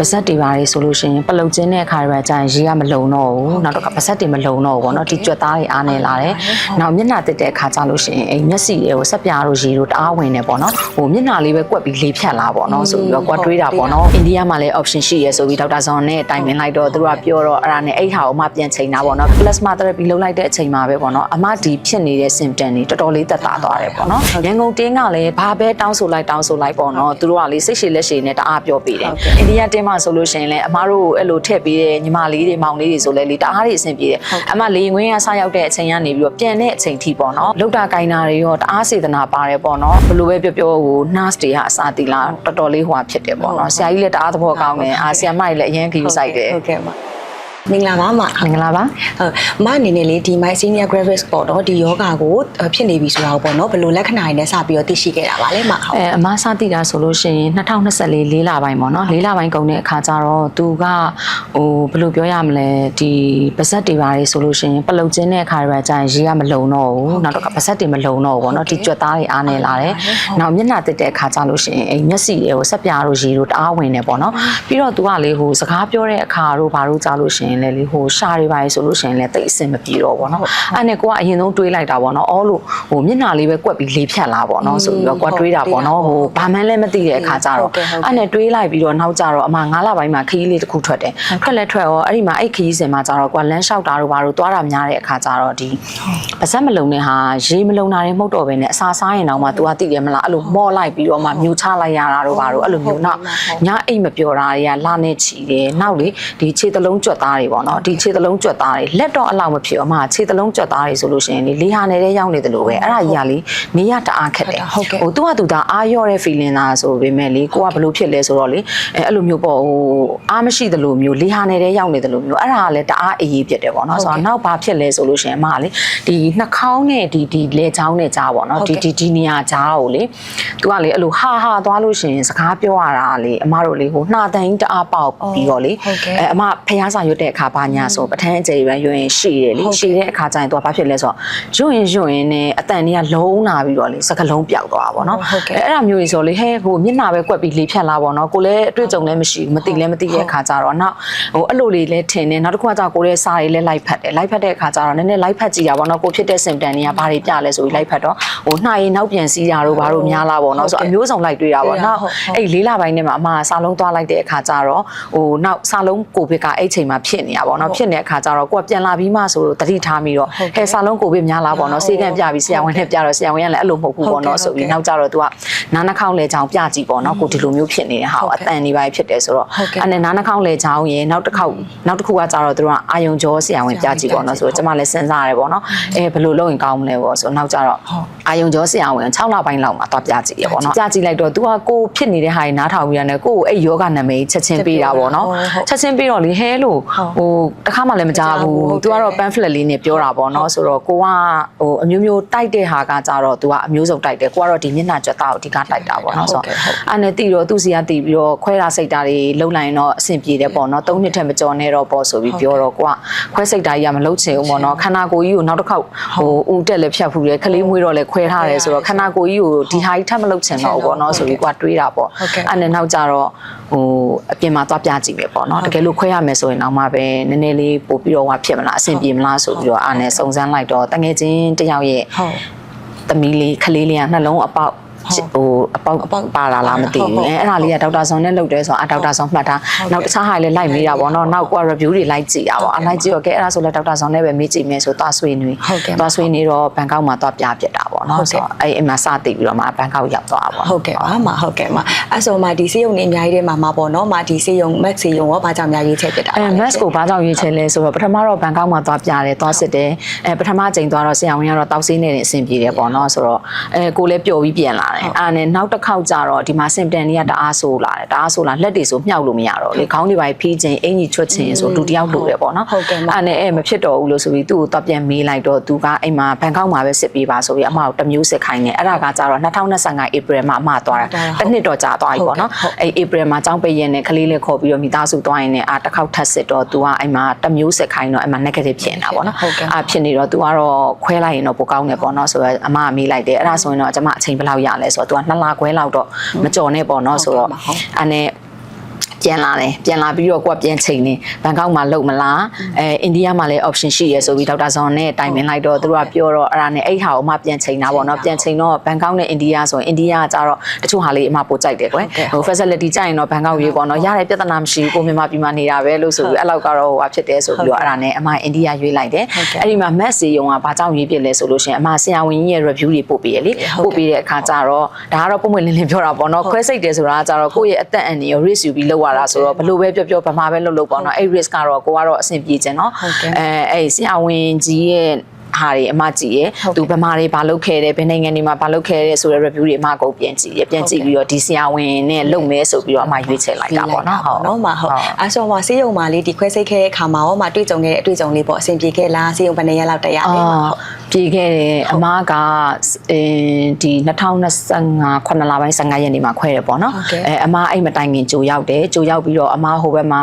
ပါဇက်တွေပါလေဆိုလို့ရှိရင်ပလုတ်ချင်းတဲ့အခါတွေကျရင်ရေကမလုံတော့ဘူးနောက်တော့ပါဇက်တွေမလုံတော့ဘူးပေါ့နော်ဒီကြွက်သားတွေအားနေလာတယ်နောက်မျက်နှာတက်တဲ့အခါကျလို့ရှိရင်အိမ်မျက်စိတွေကိုဆက်ပြားတို့ရေတို့တအားဝင်နေပေါ့နော်ဟိုမျက်နှာလေးပဲကွက်ပြီးလေးဖြတ်လာပေါ့နော်ဆိုပြီးတော့ကွက်တွေးတာပေါ့နော်အိန္ဒိယမှာလည်း option ရှိရဲဆိုပြီးဒေါက်တာဇွန်နဲ့တိုင်ပင်လိုက်တော့သူတို့ကပြောတော့အဲ့ဒါနဲ့အဲ့ဟာကိုမှပြန်ချိန်တာပေါ့နော် plasma therapy လုပ်လိုက်တဲ့အချိန်မှာပဲပေါ့နော်အမဒီဖြစ်နေတဲ့ symptom တွေတော်တော်လေးသက်သာသွားတယ်ပေါ့နော်ရန်ကုန်တင်းကလည်းဘာပဲတောင်းဆိုလိုက်ပေါ့နော်သူတို့ကလေစိတ်ရှည်လက်ရှည်နဲ့တအားပြောပေးတယ်အိန္ဒိယတင်းမှာဆိုလို့ရှိရင်လည်းအမတို့အဲ့လိုထည့်ပေးတဲ့ညီမလေးတွေမောင်လေးတွေဆိုလဲလေတအားတွေအဆင်ပြေတယ်အမလေငွေကစရောက်တဲ့အချိန်ကနေပြီးတော့ပြန်တဲ့အချိန်ထိပေါ့နော်လောက်တာကိုင်းတာတွေရောတအားစေတနာပါတယ်ပေါ့နော်ဘယ်လိုပဲပြောဟို nurse တွေကအစာတီလာတော်တော်လေးဟိုဖြစ်တယ်ပေါ့နော်ဆရာကြီးလည်းတအားသဘောကောင်းတယ်ဆရာမကြီးလည်းအရင်ကယူဆိုင်တယ်ဟုတ်ကဲ့ပါမင်္ဂလာပါမင်္ဂလာပါဟုတ်မအနေနဲ့လေဒီ myasthenia gravis ပေါ့နော်ဒီယောဂါကိုဖြစ်နေပြီဆိုတာပေါ့နော်ဘယ်လိုလက္ခဏာတွေနဲ့စပြီးတော့သိရှိခဲ့တာပါလဲမဟုတ်အမစသိတာဆိုလို့ရှိရင်2024 4လပိုင်းပေါ့နော်4လပိုင်းကုန်တဲ့အခါကျတော့သူကဟိုဘယ်လိုပြောရမလဲဒီပါဇက်တွေပါလေဆိုလို့ရှိရင်ပလုတ်ချင်းတဲ့အခါတွေကျရင်ရေကမလုံတော့ဘူးနောက်တော့ပါဇက်တွေမလုံတော့ဘူးပေါ့နော်ဒီကြွက်သားတွေအားနေလာတယ်နောက်မျက်နှာတက်တဲ့အခါကျလို့ရှိရင်အိမ်မျက်စိတွေကိုဆက်ပြားတို့ရေတို့တအားဝင်နေပေါ့နော်ပြီးတော့သူကလေဟိုစကားပြောတဲ့အခါတို့ဘာလို့ကြားလို့ရှိရင်လည်းလေဟိုရှာတွေပါလေဆိုလို့ရှိရင်လည်းတိတ်အဆင်မပြေတော့ပေါ့နော်အဲ့နဲ့ကိုကအရင်ဆုံးတွေးလိုက်တာပေါ့နော်အော်လို့ဟိုမျက်နှာလေးပဲကွက်ပြီးလေးဖြတ်လာပေါ့နော်ဆိုပြီးတော့ကိုကတွေးတာပေါ့နော်ဟိုဘာမှန်းလည်းမသိတဲ့အခါကျတော့အဲ့နဲ့တွေးလိုက်ပြီးတော့နောက်ကျတော့အမ9လပိုင်းမှာခရီးလေးတစ်ခုထွက်တယ်ထွက်လဲထွက်ရောအဲ့ဒီမှာအဲ့ခရီးစင်မှာကျတော့ကိုကလမ်းလျှောက်တာတို့ဘာတို့သွားတာများတဲ့အခါကျတော့ဒီပါဇက်မလုံတဲ့ဟာရေမလုံတာတွေမဟုတ်တော့ဘဲနဲ့အစာစားရင်တော့မှ तू ကသိတယ်မလားအဲ့လိုမော့လိုက်ပြီးတော့မှမြူချလိုက်ရတာတို့ဘာတို့အဲ့လိုမျိုးနောက်ညအိတ်မပြောတာတွေကလာနေချီတယ်နောက်လေဒီခြေသလုံးကြွက်သားတွေပေါ့နော်ဒီခြေသလုံးကြွက်သားတွေလက်တော့အလောက်မဖြစ်အမခြေသလုံးကြွက်သားတွေဆိုလို့ရှိရင်လေလေးဟာနေတဲ့ရောက်နေတယ်လို့ပဲအဲ့ဒါကြီးကလေနေရတအားခက်တယ်ဟိုသူကသူဒါအားရော့တဲ့ feeling လားဆိုပေမဲ့လေကိုကဘလို့ဖြစ်လဲဆိုတော့လေအဲ့လိုမျိုးပေါ့ဟိုအားမရှိသလိုမျိုးလေးဟာနေတဲ့ရောက်နေတယ်လို့မျိုးအဲ့ဒါကလည်းတအားအေးအေးဖြစ်တယ်ပေါ့နော်ဆိုတော့နောက်ဘာဖြစ်လဲဆိုလို့ရှိရင်အမလေဒီနှာခေါင်းနဲ့ဒီလေချောင်းနဲ့ကြားပေါ့နော်ဒီနေရာကြားကိုလေသူကလေအဲ့လိုဟာသွားလို့ရှိရင်စကားပြောရတာလေအမတို့လေဟိုနှာတန်းတအားပေါက်ပြီးတော့လေအမဖျားစာရွတ်တဲ့အခါဘာညာဆိုပထန်းအကျယ်ပဲရွရင်ရှည်တယ်လေရှည်တဲ့အခါကျရင်သူကဘာဖြစ်လဲဆိုတော့ရွရင်နဲ့အတန်တွေကလုံးလာပြီးတော့လေစကလုံးပြောက်သွားပါတော့အဲ့ဒါမျိုးကြီးဆိုလေဟဲဟိုမျက်နှာပဲကွက်ပြီးလေဖြတ်လာပါတော့ကိုလည်းအတွေ့အကြုံလည်းမရှိဘူးမသိလည်းမသိတဲ့အခါကျတော့နောက်ဟိုအဲ့လိုလေးလည်းထင်တယ်နောက်တစ်ခုကကျကိုလည်းစာတွေလည်းလိုက်ဖတ်တယ်လိုက်ဖတ်တဲ့အခါကျတော့နည်းနည်းလိုက်ဖတ်ကြည့်တာပေါ့နော်ကိုဖြစ်တဲ့ symptom တွေကဘာတွေပြလဲဆိုပြီးလိုက်ဖတ်တော့ဟိုနှာရည်နောက်ပြန်စီးတာတို့ဘာတို့များလာပေါ့နော်ဆိုအမျိုးစုံလိုက်တွေ့တာပေါ့နောက်အဲ့4လပိုင်းထဲမှာအမစာလုံးသွားလိုက်တဲ့အခါကျတော့ဟိုနောက်စာလုံးကိုဗစ်ကအဲ့ချိန်မှာဖြစ်နေတာပေါ့နော်ဖြစ်နေတဲ့အခါကျတော့ကိုကပြန်လာပြီးမှဆိုတော့တတိထားပြီးတော့ဟဲစာလုံးကိုဗစ်များလာပေါ့နော်စေကံပြပြီးဆရာဝန်နဲ့ပြတော့ဆရာဝန်ကလည်းအဲ့လိုမဟုတ်ဘူးပေါ့နော်ဆိုပြီးနောက်ကျတော့သူကနားနှာခေါင်းလေချောင်းပြကြည့်ပေါ့နော်ကိုဒီလိုမျိုးဖြစ်နေတဲ့ဟာကိုအတန်နေပါဖြစ်တယ်ဆိုတော့အဲ့နဲ့နားနှာခေါင်းလေချောင်းရေနောက်တစ်ခုကကျတော့သူကအာယုံကြောဆရာဝန်ပြကြည့်ပေါ့နော်ဆိုတော့ကျမလည်းစဉ်းစားရတယ်ပေါ့နော်ဘယ်လိုလုပ်ရင်ကောင်းမလဲပေါ့ဆိုတော့နောက်ကျတော့အာယုံကြောဆရာဝန်6လပိုင်းလောက်မှာသွားပြကြည့်ရပေါ့နော်ပြကြည့်လိုက်တော့သူကကိုဖြစ်နေတဲ့ဟာကြီးနားထောင်ပြီးရတယ်ကိုအဲ့ယောဂနာမည်ချက်ချင်းပေးတာပေါ့နော်ချက်ချင်းပေးတော့လေဟဲလို့ဟိုတစ်ခါမှလည်းမကြားဘူးသူကတော့ pamphlet လေးနဲ့ပြောတာပေါ့နော်ဆိုတော့ကိုကဟိုအမျိုးမျိုးတိုက်တဲ့ဟာကကြတော့သူကအမျိုးစုံတိုက်တယ်ကိုကတော့ဒီမျက်နှာကြွက်သားကိုအဓိကတိုက်တာပေါ့နော်ဆိုတော့အဲ့နဲ့တီတော့သူ့စီကတီပြီးတော့ခွဲတာစိတ်တာတွေလုံလိုက်တော့အဆင်ပြေတယ်ပေါ့နော်3နှစ်ထက်မကျော်နဲ့တော့ပေါ့ဆိုပြီးပြောတော့ကိုကခွဲစိတ်တာကြီးကမလုံချင်ဘူးပေါ့နော်ခန္ဓာကိုယ်ကြီးကိုနောက်တစ်ခေါက်ဟိုဦးတက်လည်းဖြတ်ဖူးတယ်ခလေးမွေးတော့လည်းခွဲထားတယ်ဆိုတော့ခန္ဓာကိုယ်ကြီးကိုဒီဟာကြီးထပ်မလုံချင်တော့ဘူးပေါ့နော်ဆိုပြီးကိုကတွေးတာပေါ့အဲ့နဲ့နောက်ကြတော့ဟိုအပြင်မှာသွားပြကြည့်မယ်ပေါ့နော်တကယ်လို့ခွဲရမယ်ဆိုရင်တော့မှပဲနည်းနည်းလေးပို့ပြီးတော့ဟောဖြစ်မလားအဆင်ပြေမလားဆိုပြီးတော့အားနဲ့စုံစမ်းလိုက်တော့တငယ်ချင်းတယောက်ရဲ့သမီးလေးခလေးလေးကနှလုံးအပေါက်ဟိုအပေါက်ပါလာလားမသိဘူးအဲ့ဒါလေးကဒေါက်တာဇွန်နဲ့လုပ်တယ်ဆိုတော့ဒေါက်တာဇွန်မှတ်ထားနောက်တခြားဟာလည်းလိုက်မေးတာပေါ့နော်နောက်က review တွေလိုက်ကြည့်တာပေါ့လိုက်ကြည့်တော့ကဲအဲ့ဒါဆိုလည်းဒေါက်တာဇွန်နဲ့ပဲမေးကြည့်မယ်ဆိုသွားဆွေးနွေးသွားဆွေးနေတော့ဘန်ကောက်မှာသွားပြပြတာပေါ့နော်ဆိုတော့အဲ့မှာစသိပြီးတော့မှဘန်ကောက်ရောက်သွားပါဟုတ်ကဲ့ပါမဟုတ်ကဲ့ပါအဲ့ဆိုမှဒီစေယုံနေအများကြီးထဲမှာမှာပေါ့နော်မဒီစေယုံ max စေယုံရောဘာကြောင့်အများကြီးချက်ဖြစ်တာmax ကိုဘာကြောင့်ရွေးချယ်လဲဆိုတော့ပထမတော့ဘန်ကောက်မှာသွားပြတယ်သွားစစ်တယ်ပထမချိန်သွားတော့ဆရာဝန်ကတော့တောက်ဆေးနေတဲ့အဆင်ပြေတယ်ပေါ့နော်ဆိုတော့ကိုလည်းပျော်ပြီးပြန်လာတယ်အဲ့နဲ့နောက်တစ်ခေါက်ကြတော့ဒီမှာ symptom တွေကတအားဆိုးလာတယ်တအားဆိုးလာလက်တွေဆိုမြှောက်လို့မရတော့လေခေါင်းတွေပိုင်းဖိခြင်းအင်ကြီးချွတ်ခြင်းဆိုလူတယောက်လိုတယ်ပေါ့နော်အဲ့နဲ့မဖြစ်တော့ဘူးလို့ဆိုပြီးသူ့ကိုတော့ပြန်မေးလိုက်တော့သူကအိမ်မှာဘန်ကောက်မှာပဲစစ်ပေးပါဆိုပြီးအမကိုတစ်မျိုးစစ်ခိုင်းတယ်အဲ့ဒါကကြတော့2025 April မှာအမသွားတာတစ်နှစ်တော့ကြာသွားပြီပေါ့နော်အဲ့ April မှာကျောင်းပိတ်ရက်နဲ့ကလေးလေးခေါ်ပြီးတော့မိသားစုသွားရင်လည်းတစ်ခေါက်ထပ်စစ်တော့သူကအိမ်မှာတစ်မျိုးစစ်ခိုင်းတော့အိမ်မှာ negative ဖြစ်နေတာပေါ့နော်ဖြစ်နေတော့သူကတော့ခွဲလိုက်ရင်တော့ပိုကောင်းတယ်ပေါ့နော်ဆိုတော့အမကမေးလိုက်တယ်အဲ့ဒါဆိုရင်တော့ကျွန်မအချိန်ဘယ်လောက်ရလဲဆိုတော့သူက2လခွဲလောက်တော့မကြော်နဲ့ပေါ့နော်ဆိုတော့အဲ့နဲ့ ပြန်လာတယ်ပြန်လာပြီးတော့ကိုကပြန်ချိန်နေဘန်ကောက်မှာလုံမလားအိန္ဒိယမှာလည်း option ရှိရဲဆိုပြီးဒေါက်တာဇွန်နဲ့တိုင်ပင်လိုက်တော့သူတို့ကပြောတော့အဲ့ဒါနဲ့အဲ့ဟာကိုအမပြန်ချိန်တာပေါ့နော်ပြန်ချိန်တော့ဘန်ကောက်နဲ့အိန္ဒိယဆိုရင်အိန္ဒိယကကြတော့တချို့ဟာလေးအမပို့ကြိုက်တယ်ကွယ်ဟို facility ကြိုက်ရင်တော့ဘန်ကောက်ရေးပေါ့နော်ရတဲ့ပြဿနာမရှိဘူးကိုမြန်မာပြည်မှာနေတာပဲလို့ဆိုပြီးအဲ့လောက်ကတော့ဟိုဖြစ်တယ်ဆိုပြီးတော့အဲ့ဒါနဲ့အမအိန္ဒိယရွေးလိုက်တယ်အဲ့ဒီမှာ mass စီယုံကဘာကြောင့်ရွေးပြလဲဆိုလို့ရှိရင်အမဆရာဝန်ကြီးရဲ့ review တွေပို့ပေးရလေပို့ပေးတဲ့အခါကျတော့ဒါကတော့ပုံမှန်လင်းလင်းပြောတာပေါ့နော်ခွဲစိတ်တယ်ဆိုတာကကြတော့ကိုယ့်ရဲ့အသက်အန္တရာယ် risk ယူပြီးလောက်ရတာဆိုတော့ဘလို့ပဲပြောဗမာပဲလုပ်ပေါ့နော်အဲ့ risk ကတော့ကိုကတော့အဆင်ပြေခြင်းနော်အဲ့ဆရာဝန်ကြီးရဲ့ဟာတွေအမကြည့်ရသူဗမာတွေဘာလုပ်ခဲ့တယ်ဘယ်နိုင်ငံတွေမှာဘာလုပ်ခဲ့တယ်ဆိုတဲ့ review တွေအမကိုပြန်ကြည့်ရပြန်ကြည့်ပြီးတော့ဒီဆရာဝန်နဲ့လုပ်မဲဆိုပြီးတော့အမရွေးချယ်လိုက်တာပေါ့နော်ဟုတ်နော်မဟုတ်အဲဆိုမှဆေးရုံမှာလေးဒီခွဲစိတ်ခဲ့တဲ့အခါမှာရောမတွေ့ကြုံခဲ့တဲ့အတွေ့အကြုံလေးပေါ့အဆင်ပြေခဲ့လားဆေးရုံဘယ်နှစ်ရက်လောက်တက်ရလဲပြေခဲ့တယ်အမကဒီ2025ခုနှစ်လပိုင်း15ရက်နေ့မှာခွဲတယ်ပေါ့နော်အမအဲ့မတိုင်ခင်ကြိုရောက်တယ်ကြိုရောက်ပြီးတော့အမဟိုဘက်မှာ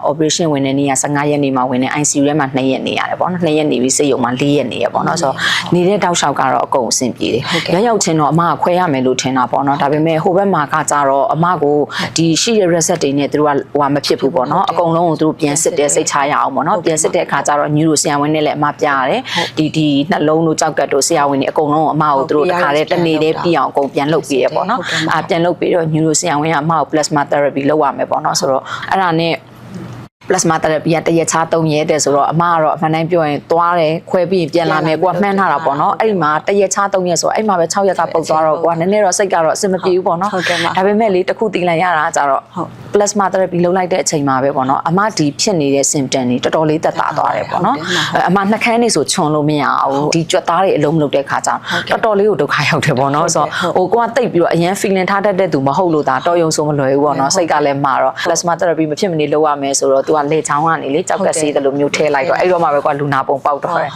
operation ဝင်တဲ့နေ့က15ရက်နေ့မှာဝင်တယ် ICU ထဲမှာ2ရက်နေရတယ်ပေါ့နော်2ရက်နေပြီးဆေးရုံမှာ4ရက်နေရပေါ့နော်ဆိုတော့နေတဲ့တောက်လျှောက်ကတော့အကုန်အဆင်ပြေတယ်ရောက်ချင်းတော့အမကခွဲရမယ်လို့ထင်တာပေါ့နော်ဒါပေမဲ့ဟိုဘက်မှာကကြတော့အမကိုဒီရှိတဲ့ reset တွေနဲ့သူတို့ကဟိုမဖြစ်ဘူးပေါ့နော်အကုန်လုံးကိုသူတို့ပြန်စစ်တယ်စိတ်ချရအောင်ပေါ့နော်ပြန်စစ်တဲ့အခါကျတော့ညူရိုဆရာဝန်နဲ့လည်းအမပြရတယ်ဒီနှလုံးတို့ကြောက်ကတ်တို့ဆရာဝန်တွေအကုန်လုံးအမကိုသူတို့တခါတည်းတနေ့တည်းပြအောင်အကုန်ပြန်လုပ်ပေးရပေါ့နော်ပြန်လုပ်ပြီးတော့ညူရိုဆရာဝန်ကအမကို plasma therapy လုပ်ရမယ်ပေါ့နော်ဆိုတော့အဲ့ဒါနဲ့plasma therapy ကတရက်ချ3ရက်တဲ့ဆိုတော့အမကတော့အမှန်တိုင်းပြောရင်သွားတယ်ခွဲပြီးပြန်လာမယ်ကိုကမှန်းထားတာပေါ့နော်အဲ့ဒီမှာတရက်ချ3ရက်ဆိုအဲ့မှာပဲ6ရက်ကပုတ်သွားတော့ကိုကနည်းနည်းတော့စိတ်ကတော့အဆင်မပြေဘူးပေါ့နော်ဒါပေမဲ့လေတခုတီးလိုက်ရတာကြတော့ plasma therapy လုပ်လိုက်တဲ့အချိန်မှာပဲပေါ့နော်အမဒီဖြစ်နေတဲ့ symptom တွေတော်တော်လေးသက်သာသွားတယ်ပေါ့နော်အမနှကန်းနေဆိုခြုံလို့မရဘူးဒီကြွက်သားတွေအလုံးမလုပ်တဲ့ခါကျတော့တော်တော်လေးကိုဒုက္ခရောက်တယ်ပေါ့နော်ဆိုတော့ဟိုကိုကတိတ်ပြီးတော့အရင် feeling ထားတတ်တဲ့သူမဟုတ်လို့ဒါတော်ယုံဆိုမလွယ်ဘူးပေါ့နော်စိတ်ကလည်းမှာတော့ plasma therapy မဖြစ်မနေလုပ်ရမယ်ဆိုတော့သူကလေချောင်းကနေလေကြောက်ကက်ဆေးတယ်လို့မျိုးထဲလိုက်တော့အဲ့တော့မှပဲကွာလူနာပုံပေါက်တော့တယ်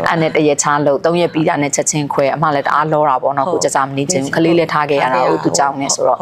အဲ့နဲ့တရက်ချလို့3ရက်ပြီးတာနဲ့ချက်ချင်းခွဲအမလည်းတအားလောတာပေါ့နော်ကိုကြကြမနေချင်းခလေးလည်းထားခဲ့ရတာဟုတ်သူကြောင့်နဲ့ဆိုတော့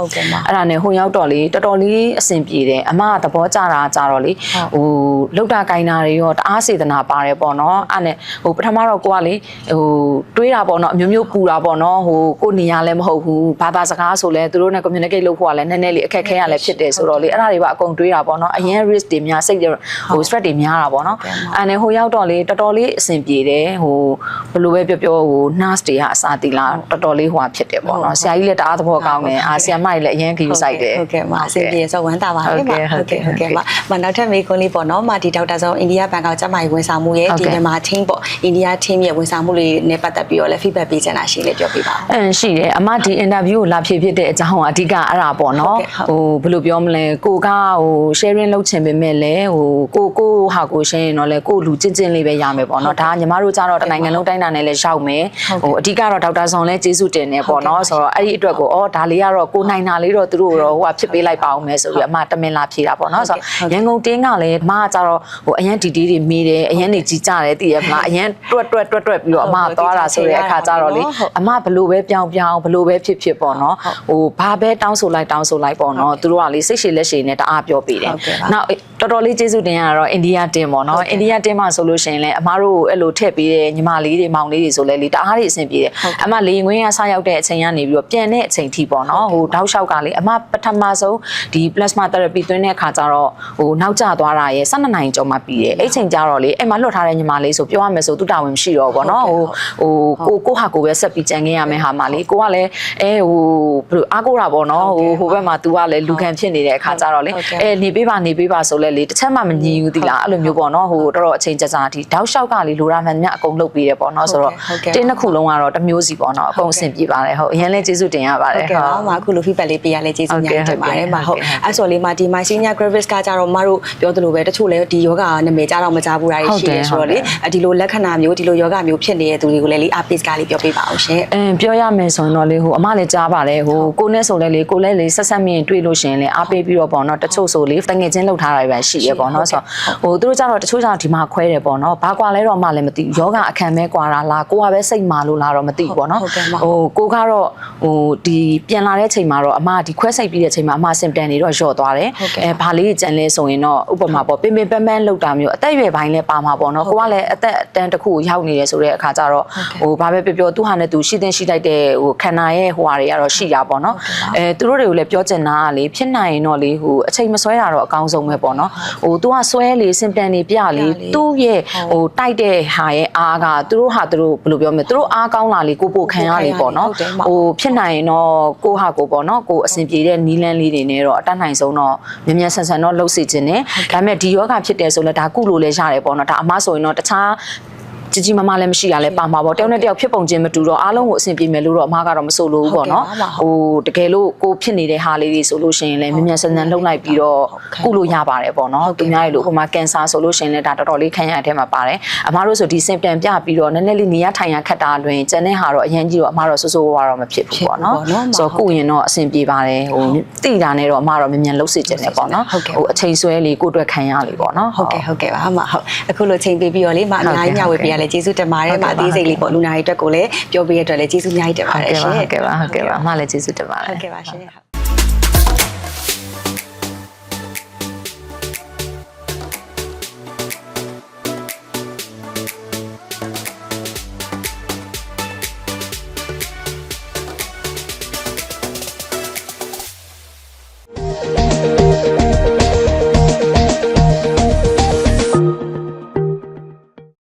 အဲ့ဒါနဲ့ဟိုရောက်တော့လေတော်တော်လေးအဆင်ပြေတယ်အမကသဘောကျတာကြတော့လေဟိုလောက်တာကိုင်းတာတွေရောတအားစေတနာပါတယ်ပေါ့နော်အဲ့နဲ့ဟိုပထမတော့ကိုကလေဟိုတွေးတာပေါ့နော်အမျိုးမျိုးပူတာပေါ့နော်ဟိုကိုနေရလည်းမဟုတ်ဘူးဘာသာစကားဆိုလဲသူတို့နဲ့ communicate လုပ်ဖို့ကလည်းနည်းနည်းလေးအခက်ခဲရလည်းဖြစ်တယ်ဆိုတော့လေအဲ့ဒါတွေပါအကုန်တွေးတာပေါ့နော်အရင် risk တွေများစိတ်ဟို stress တွေများတာပေါ့နော်အဲ့နဲ့ဟိုရောက်တော့လေတော်တော်လေးအဆင်ပြေတယ်ဟိုဘယ်လိုပဲပြောဟို nurse တွေကအစာတီလာတော်တော်လေးဟိုဖြစ်တယ်ပေါ့နော်ဆရာကြီးလည်းတအားသဘောကောင်းတယ်ဆရာမကြီးလည်းအရင်ခီးဆိုင်တယ်ဟုတ်ကဲ့ပါအဆင်ပြေဆိုဝမ်းသာပါပဲဟုတ်ကဲ့ပါနောက်ထပ်မေးခွန်းလေးပေါ့နော်ဒီဒေါက်တာဆောင်အိန္ဒိယဘန်ကောက်ကျန်းမာရေးဝန်ဆောင်မှုရဲ့ဒီမြန်မာ team ပေါ့အိန္ဒိယ team ရဲ့ဝန်ဆောင်မှုတွေနဲ့ပတ်သက်ပြီးတော့လည်း feedback ပေးချင်တာရှိလေပြောပြပါဦးရှိတယ်အမဒီ interview ကိုလာဖြစ်တဲ့အကြောင်းကအဓိကအဲ့ဒါပေါ့နော်ဟိုဘယ်လိုပြောမလဲကိုကဟို sharing လုပ်ချင်ပေမဲ့လည်းဟိုကိုဟာကိုရှင်းရင်တော့လေကိုလူချင်းချင်းလေးပဲရမယ်ပေါ့နော်ဒါညီမတို့ကြတော့တနိုင်ငံလုံးတိုင်းတာနဲ့လည်းရောက်မယ်ဟိုအဓိကတော့ဒေါက်တာဆောင်လည်းကျေးဇူးတင်နေပေါ့နော်ဆိုတော့အဲ့ဒီအတွက်ကိုဒါလေးကတော့ကိုနိုင်တာလေးတော့သူတို့တော့ဟိုဖြစ်ပေးလိုက်ပါအောင်မယ်ဆိုပြီးအမတမင်လာဖြေတာပေါ့နော်ဆိုတော့ရန်ကုန်တင်းကလည်းအမကကြတော့ဟိုအရင်ဒီတီးတွေမေးတယ်အရင်နေကြီးကြတယ်တည်ရမလားအရင်တွက်ပြီးတော့အမသွားတာဆိုတဲ့အခါကြတော့လေအမဘလို့ပဲပြောင်းဘလို့ပဲဖြစ်ပေါ့နော်ဟိုဘာပဲတောင်းဆိုလိုက်ပေါ့နော်သူတို့ကလေစိတ်ရှည်လက်ရှည်နဲ့တအားပြောပေးတယ်နောက်တော်တော်လေးကျေးဇူးတင်ရတော့အိန္ဒိယတင်းပေါ့နော်အိန္ဒိယတင်းမှာဆိုလို့ရှိရင်လည်းအမတို့အဲ့လိုထည့်ပေးတဲ့ညီမလေးတွေမောင်လေးတွေဆိုလဲလေတအားလေးအဆင်ပြေတယ်အမလေငွေရဆရောက်တဲ့အချိန်ကနေပြီးတော့ပြန်တဲ့အချိန်ထိပေါ့နော်ဟိုတောက်လျှောက်ကလေအမပထမဆုံးဒီ plasma therapy သွင်းတဲ့အခါကျတော့ဟိုနောက်ကျသွားတာရဲ့12နိုင်ကျော်မှပြီးတယ်အဲ့ချိန်ကျတော့လေအဲ့မှာလွတ်ထားတဲ့ညီမလေးဆိုပြောရမယ်ဆိုသူတာဝန်မရှိတော့ပေါ့နော်ဟိုကိုဟာကိုပဲဆက်ပြီးကြံခဲ့ရမယ်ဟာမှာလေကိုကလည်းဟိုဘယ်လိုအားကိုးတာပေါ့နော်ဟိုဘက်မှာ तू ကလည်းလူခံဖြစ်နေတဲ့အခါကျတော့လေနေပေးပါဆိုလဲလေတစ်ချက်မှမညီဘူးသီလားအဲ့လိုမျိုးပေါ့နော်ဟိုတော်တော်အချိန်ကြာဒီတောက်လျှောက်ကလေလိုရာမှန်မြအကုန်လုပ်ပေးတယ်ပေါ့နော်ဆိုတော့တင်းနှစ်ခုလုံးကတော့တစ်မျိုးစီပေါ့နော်အကုန်အဆင်ပြေပါတယ်ဟုတ်အရင်လဲကျေးဇူးတင်ရပါတယ်ဟုတ်ကဲ့ပါမအခုလို feedback လေးပေးရလဲကျေးဇူးများတင်ပါတယ်မဟုတ်အဲ့ဆိုလေးမှာဒီ my senior graphics ကကြတော့မတို့ပြောသလိုပဲတချို့လဲဒီယောဂနာမည်ကြတော့မကြားဘူးတာရှိတယ်ဆိုတော့လေဒီလိုလက္ခဏာမျိုးဒီလိုယောဂမျိုးဖြစ်နေတဲ့သူတွေကိုလည်းလေး update ကလေးပြောပြပါအောင်ရှင်ပြောရမယ်ဆိုရင်တော့လေဟိုအမလည်းကြားပါတယ်ဟိုကိုနဲ့ဆိုလဲလေကိုလဲလေဆက်ဆက်မြင်တွေ့လို့ရှင်လေအားပေးပြီးတော့ပေါ့နော်တချို့ဆိုလေတငယ်ချင်းလောက်ထားတာပဲရှိရ ရပေါ့နော်ဆိုတော့သူတို့ကြတော့တချို့ကြတော့ဒီမှာခွဲတယ်ပေါ့နော်ဘာကွာလဲတော့မှလည်းမသိဘူးယောဂအခမ်းပဲကွာတာလားကိုကပဲစိတ်မာလို့လားတော့မသိဘူးပေါ့နော်ကိုကတော့ဒီပြန်လာတဲ့ချိန်မှာတော့အမဒီခွဲစိတ်ပြီးတဲ့ချိန်မှာအမစင်တန်တွေတော့လျော့သွားတယ်ဘာလေးကြံလဲဆိုရင်တော့ဥပမာပေါ့ပင်ပန်းလောက်တာမျိုးအသက်အရွယ်ပိုင်းလဲပါမှာပေါ့နော်ကိုကလည်းအသက်အတန်းတစ်ခုကိုရောက်နေတယ်ဆိုတဲ့အခါကျတော့ဘာပဲပြောသူဟာနဲ့သူရှိသင့်ရှိလိုက်တဲ့ခန္ဓာရဲ့ဟိုဟာတွေကတော့ရှိရပေါ့နော်သူတို့တွေကိုလည်းပြောချင်တာကလေဖြစ်နိုင်ရင်တော့လေအချိန်မဆွဲတာတော့အကောင်းဆုံးပဲပေါ့နော်သူကဆွဲလေစင်တန်တွေပြလေသူ့ရဲ့တိုက်တဲ့ဟာရဲ့အားကသူတို့ဟာသူတို့ဘယ်လိုပြောမလဲသူတို့အားကောင်းလာလေကိုပိုခံရလေပေါ့နော်ဖြစ်နိုင်ရင်တော့ကိုဟာကိုပေါ့နော်ကိုအဆင်ပြေတဲ့နီးလန်းလေးတွေနဲ့တော့အတတ်နိုင်ဆုံးတော့မြန်မြန်ဆန်ဆန်တော့လှုပ်စေခြင်းနဲ့ဒါပေမဲ့ဒီယောဂဖြစ်တယ်ဆိုလဲဒါကုလို့လည်းရတယ်ပေါ့နော်ဒါအမဆိုရင်တော့တခြားကြီးမမလည်းမရှိရလဲပါမှာပေါ့တယောက်နဲ့တယောက်ဖြစ်ပုံချင်းမတူတော့အားလုံးကိုအဆင်ပြေမယ်လို့တော့အမကတော့မဆိုလို့ဘူးပေါ့နော်တကယ်လို့ကိုဖြစ်နေတဲ့ဟာလေးတွေဆိုလို့ရှိရင်လည်းမြန်မြန်ဆန်ဆန်လှုပ်လိုက်ပြီးတော့ကုလို့ရပါတယ်ပေါ့နော်သူများရေလို့ဟိုမှာကင်ဆာဆိုလို့ရှိရင်လည်းဒါတော်တော်လေးခံရတဲ့ထဲမှာပါတယ်အမတို့ဆိုဒီစင်တန်ပြပြီးတော့နည်းနည်းလေးနေရထိုင်ရခက်တာလွင်ကျန်တဲ့ဟာတော့အရင်ကြီးတော့အမတော့စိုးစိုးဝါတော့မဖြစ်ဘူးပေါ့နော်ဆိုတော့ကုရင်တော့အဆင်ပြေပါတယ်တိတာနဲ့တော့အမတော့မြန်မြန်လှုပ်စေခြင်းနဲ့ပေါ့နော်အချိန်ဆွဲလေးကိုအတွက်ခံရလေပေါ့နော်ဟုတ်ကဲ့ပါအမဟုတ်အခုလိုချိန်ပေးပြီးတော့လေမအများကြီးမျှဝေပေးရလဲကျေးဇူးတင်ပါတယ်မအသေးစိတ်လေးပေါ့လူနာတွေအတွက်ကိုလည်းပြောပေးရတဲ့အတွက်လည်းကျေးဇူးအများကြီးတင်ပါတယ်ရှင်ဟုတ်ကဲ့ပါအမလည်းကျေးဇူးတင်ပါတယ်ဟုတ်ကဲ့ပါရှင်